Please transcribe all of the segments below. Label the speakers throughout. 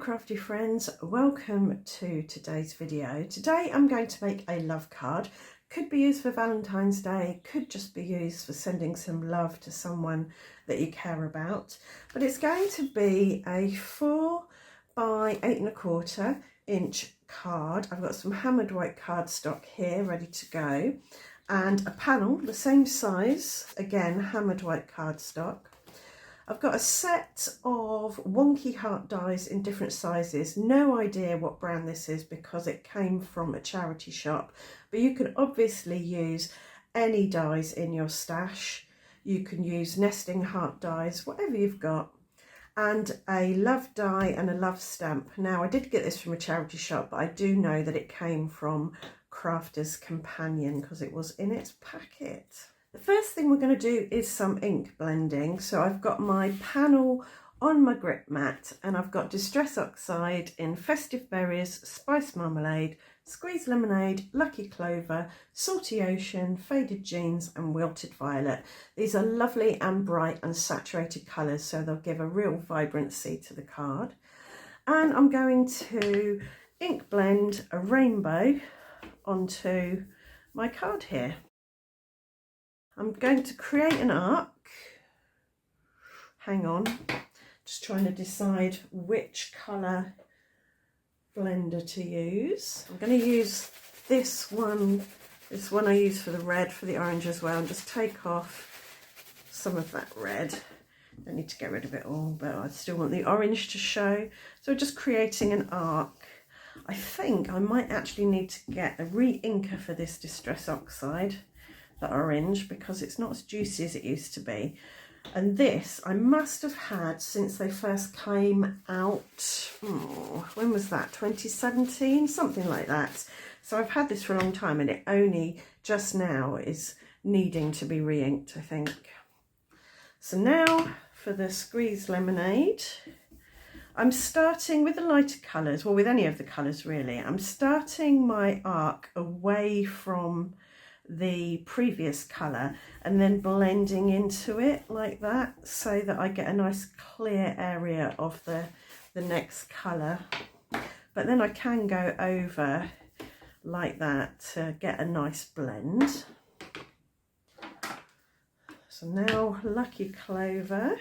Speaker 1: crafty friends, welcome to today's video. Today I'm going to make a love card. Could be used for Valentine's Day, could just be used for sending some love to someone that you care about. But it's going to be a 4 by 8¼ inch card. I've got some hammered white cardstock here ready to go, and a panel the same size, again hammered white cardstock. I've got a set of wonky heart dies in different sizes. No idea what brand this is because it came from a charity shop, but you can obviously use any dies in your stash. You can use nesting heart dies, whatever you've got, and a love die and a love stamp. Now, I did get this from a charity shop, but I do know that it came from Crafter's Companion because it was in its packet. The first thing we're going to do is some ink blending. So I've got my panel on my grip mat and I've got Distress Oxide in Festive Berries, Spice Marmalade, Squeezed Lemonade, Lucky Clover, Salty Ocean, Faded Jeans and Wilted Violet. These are lovely and bright and saturated colours, so they'll give a real vibrancy to the card. And I'm going to ink blend a rainbow onto my card here. I'm going to create an arc. Hang on, just trying to decide which colour blender to use. I'm going to use this one I use for the red, for the orange as well, and just take off some of that red. Don't need to get rid of it all, but I still want the orange to show. So just creating an arc. I think I might actually need to get a re-inker for this Distress Oxide, the orange, because it's not as juicy as it used to be. And this I must have had since they first came out. When was that? 2017, something like that. So I've had this for a long time and it only just now is needing to be re-inked, I think. So now for the Squeezed Lemonade, I'm starting with the lighter colours, well with any of the colours really. I'm starting my arc away from the previous colour and then blending into it like that, so that I get a nice clear area of the next colour. But then I can go over like that to get a nice blend. So now Lucky Clover.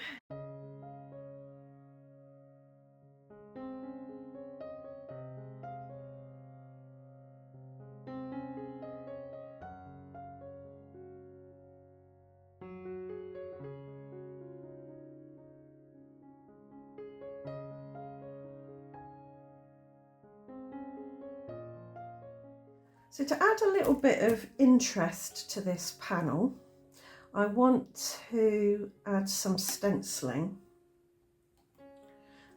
Speaker 1: So to add a little bit of interest to this panel, I want to add some stenciling.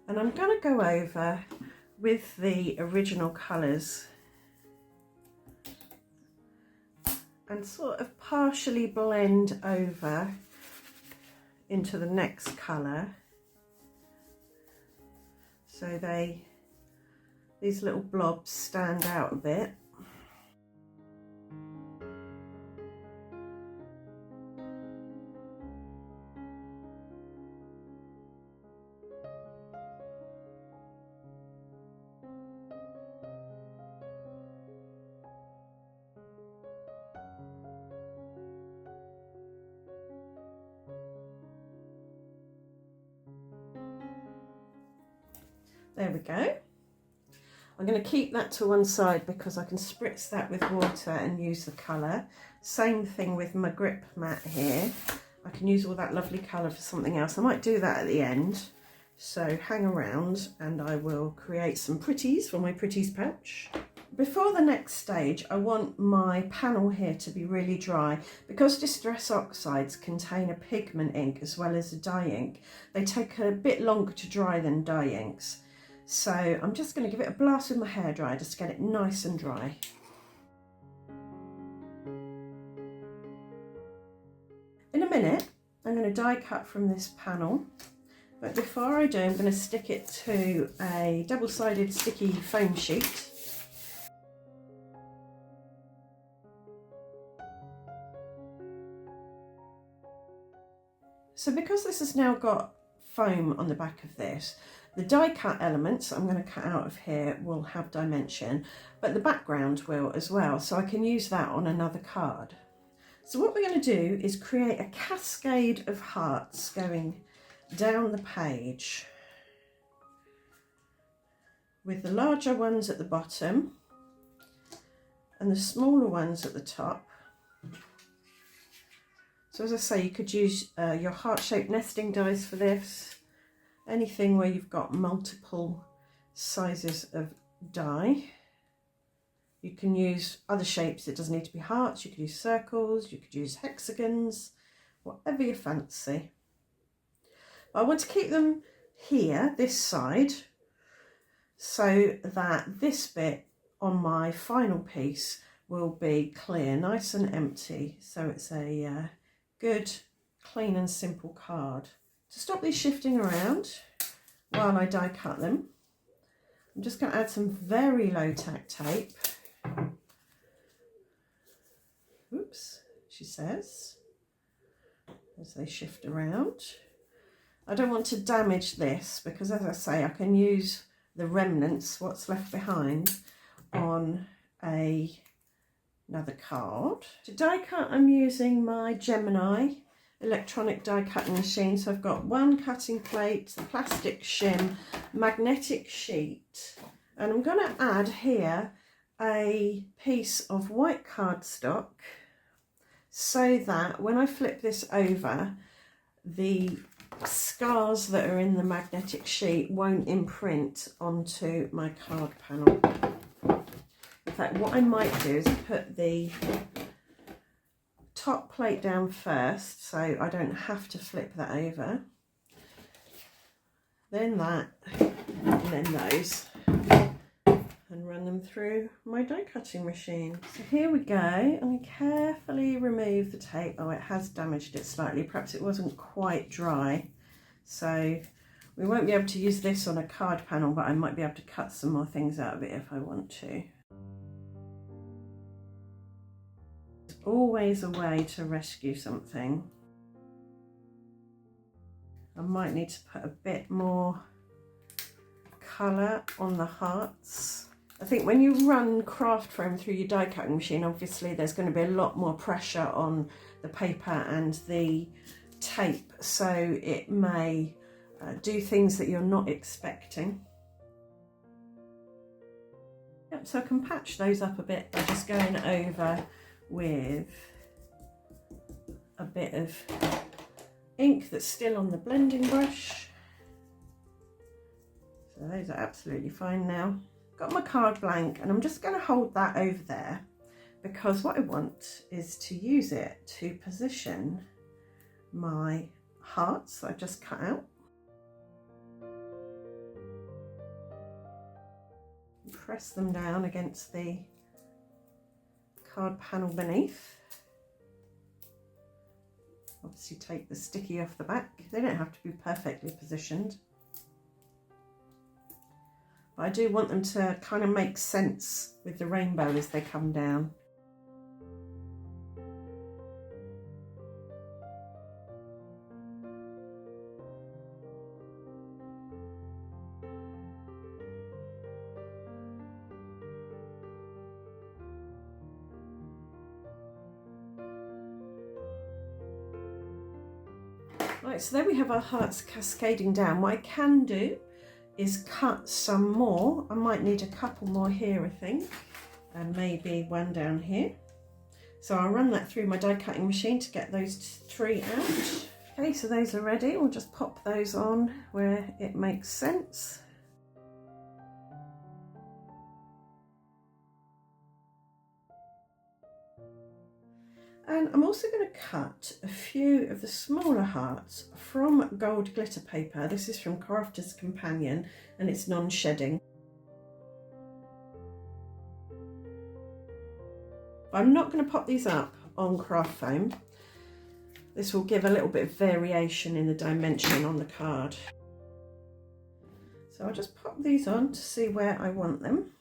Speaker 1: And I'm going to go over with the original colours and sort of partially blend over into the next colour, so these little blobs stand out a bit. There we go. I'm going to keep that to one side because I can spritz that with water and use the colour. Same thing with my grip mat here. I can use all that lovely colour for something else. I might do that at the end. So hang around and I will create some pretties for my pretties pouch. Before the next stage, I want my panel here to be really dry. Because Distress Oxides contain a pigment ink as well as a dye ink, they take a bit longer to dry than dye inks. So I'm just going to give it a blast with my hairdryer just to get it nice and dry. In a minute, I'm going to die cut from this panel, but before I do, I'm going to stick it to a double-sided sticky foam sheet. So because this has now got foam on the back of this, The die cut elements I'm going to cut out of here will have dimension, but the background will as well, so I can use that on another card. So what we're going to do is create a cascade of hearts going down the page, with the larger ones at the bottom and the smaller ones at the top. So as I say, you could use your heart-shaped nesting dies for this. Anything where you've got multiple sizes of die. You can use other shapes, it doesn't need to be hearts, you could use circles, you could use hexagons, whatever you fancy. But I want to keep them here, this side, so that this bit on my final piece will be clear, nice and empty, so it's a good, clean and simple card. To stop these shifting around while I die cut them, I'm just going to add some very low tack tape. Oops, she says, as they shift around. I don't want to damage this because, as I say, I can use the remnants, what's left behind, on another card. To die cut, I'm using my Gemini electronic die cutting machine. So I've got one cutting plate, the plastic shim, magnetic sheet, and I'm going to add here a piece of white cardstock so that when I flip this over, the scars that are in the magnetic sheet won't imprint onto my card panel. In fact, what I might do is put the top plate down first so I don't have to flip that over, then that, and then those, and run them through my die cutting machine. So here we go. I'm going to carefully remove the tape. Oh, it has damaged it slightly. Perhaps it wasn't quite dry. So we won't be able to use this on a card panel, but I might be able to cut some more things out of it if I want to. There's always a way to rescue something. I might need to put a bit more colour on the hearts. I think when you run craft foam through your die cutting machine, obviously there's going to be a lot more pressure on the paper and the tape, so it may do things that you're not expecting. Yep, so I can patch those up a bit by just going over with a bit of ink that's still on the blending brush. So those are absolutely fine now. Got my card blank, and I'm just going to hold that over there because what I want is to use it to position my hearts that I've just cut out. Press them down against the card panel beneath. Obviously take the sticky off the back. They don't have to be perfectly positioned, but I do want them to kind of make sense with the rainbow as they come down. Right, so there we have our hearts cascading down. What I can do is cut some more. I might need a couple more here, I think, and maybe one down here. So I'll run that through my die cutting machine to get those 3 out. Okay, so those are ready. We'll just pop those on where it makes sense. And I'm also going to cut a few of the smaller hearts from gold glitter paper. This is from Crafter's Companion and it's non-shedding. I'm not going to pop these up on craft foam. This will give a little bit of variation in the dimension on the card. So I'll just pop these on to see where I want them.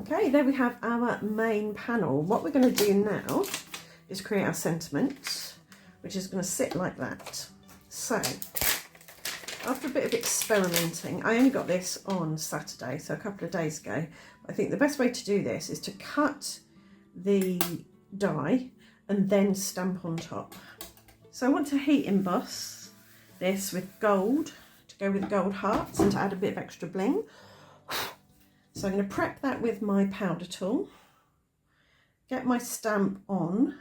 Speaker 1: Okay, there we have our main panel. What we're going to do now is create our sentiment, which is going to sit like that. So, after a bit of experimenting, I only got this on Saturday, so a couple of days ago. I think the best way to do this is to cut the die and then stamp on top. So I want to heat emboss this with gold, to go with gold hearts and to add a bit of extra bling. So I'm going to prep that with my powder tool, get my stamp on,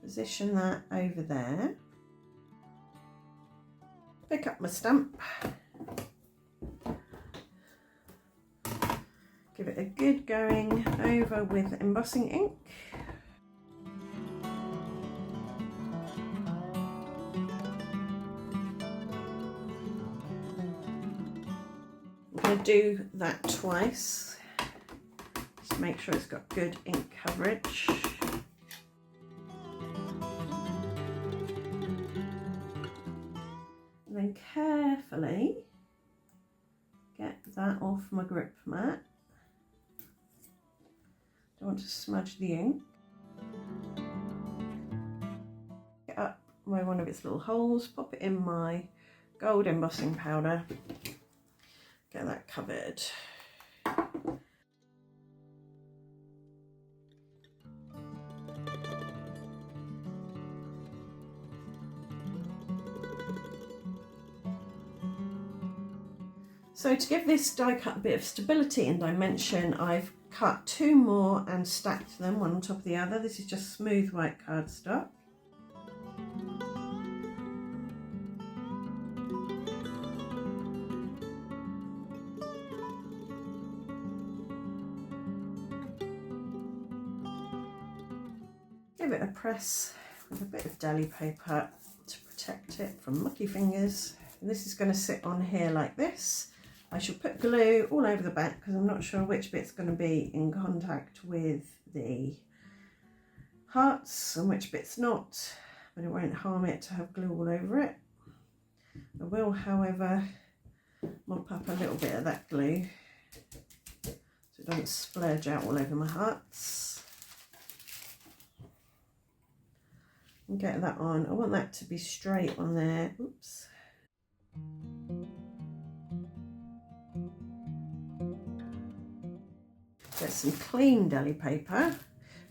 Speaker 1: position that over there, pick up my stamp, give it a good going over with embossing ink. I'm going to do that twice, just make sure it's got good ink coverage. And then carefully get that off my grip mat. Don't want to smudge the ink. Get up where one of its little holes, pop it in my gold embossing powder. Get that covered. So to give this die cut a bit of stability and dimension, I've cut two more and stacked them one on top of the other. This is just smooth white cardstock. Give it a press with a bit of deli paper to protect it from mucky fingers. And this is going to sit on here like this. I shall put glue all over the back because I'm not sure which bit's going to be in contact with the hearts and which bit's not, but it won't harm it to have glue all over it. I will, however, mop up a little bit of that glue so it doesn't splurge out all over my hearts. And get that on. I want that to be straight on there. Oops. Get some clean deli paper,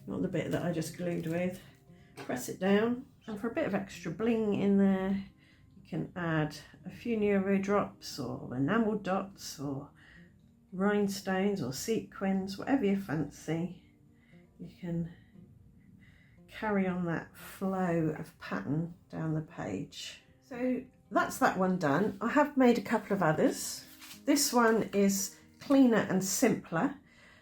Speaker 1: not the bit that I just glued with. Press it down, and for a bit of extra bling in there, you can add a few Neuro drops or enamel dots or rhinestones or sequins, whatever you fancy. You can carry on that flow of pattern down the page. So that's that one done. I have made a couple of others. This one is cleaner and simpler.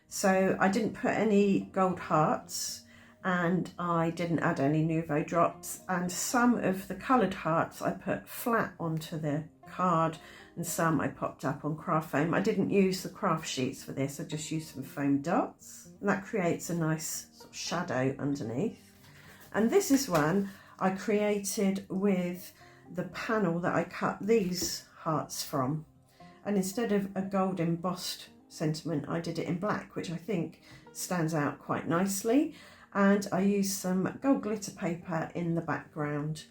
Speaker 1: So I didn't put any gold hearts and I didn't add any Nouveau drops, and some of the coloured hearts I put flat onto the card and some I popped up on craft foam. I didn't use the craft sheets for this, I just used some foam dots, and that creates a nice sort of shadow underneath. And this is one I created with the panel that I cut these hearts from, and instead of a gold embossed sentiment I did it in black, which I think stands out quite nicely, and I used some gold glitter paper in the background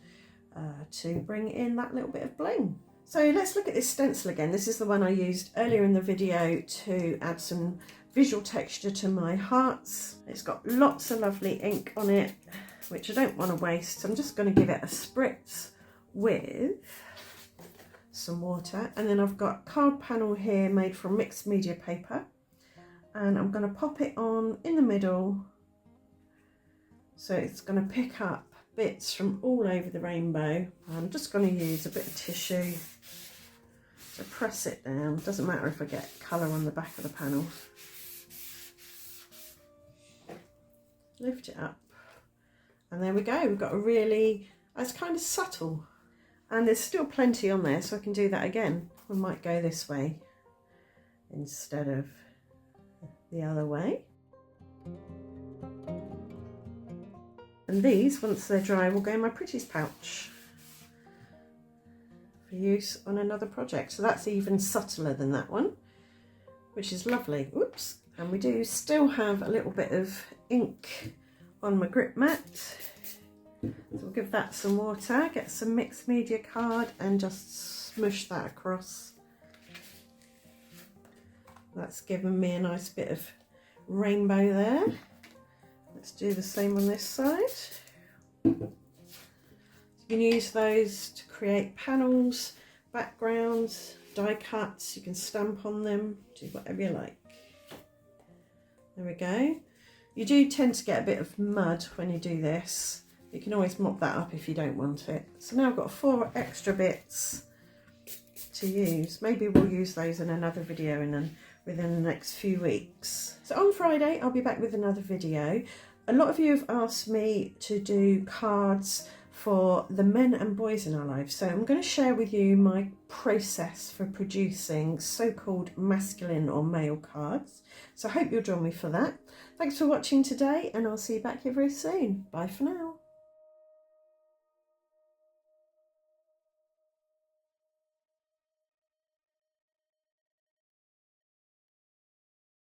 Speaker 1: to bring in that little bit of bling. So let's look at this stencil again. This is the one I used earlier in the video to add some visual texture to my hearts. It's got lots of lovely ink on it, which I don't want to waste, so I'm just going to give it a spritz with some water, and then I've got a card panel here made from mixed media paper, and I'm going to pop it on in the middle so it's going to pick up bits from all over the rainbow. I'm just going to use a bit of tissue to press it down. Doesn't matter if I get colour on the back of the panel. Lift it up, and there we go. We've got a really, it's kind of subtle. And there's still plenty on there, so I can do that again. We might go this way instead of the other way. And these, once they're dry, will go in my Pretties pouch for use on another project. So that's even subtler than that one, which is lovely. Oops. And we do still have a little bit of ink on my grip mat. So we'll give that some water, get some mixed media card and just smush that across. That's given me a nice bit of rainbow there. Let's do the same on this side. You can use those to create panels, backgrounds, die cuts. You can stamp on them, do whatever you like. There we go. You do tend to get a bit of mud when you do this. You can always mop that up if you don't want it. So now I've got 4 extra bits to use. Maybe we'll use those in another video within the next few weeks. So on Friday, I'll be back with another video. A lot of you have asked me to do cards for the men and boys in our lives. So I'm going to share with you my process for producing so-called masculine or male cards. So I hope you'll join me for that. Thanks for watching today, and I'll see you back here very soon. Bye for now.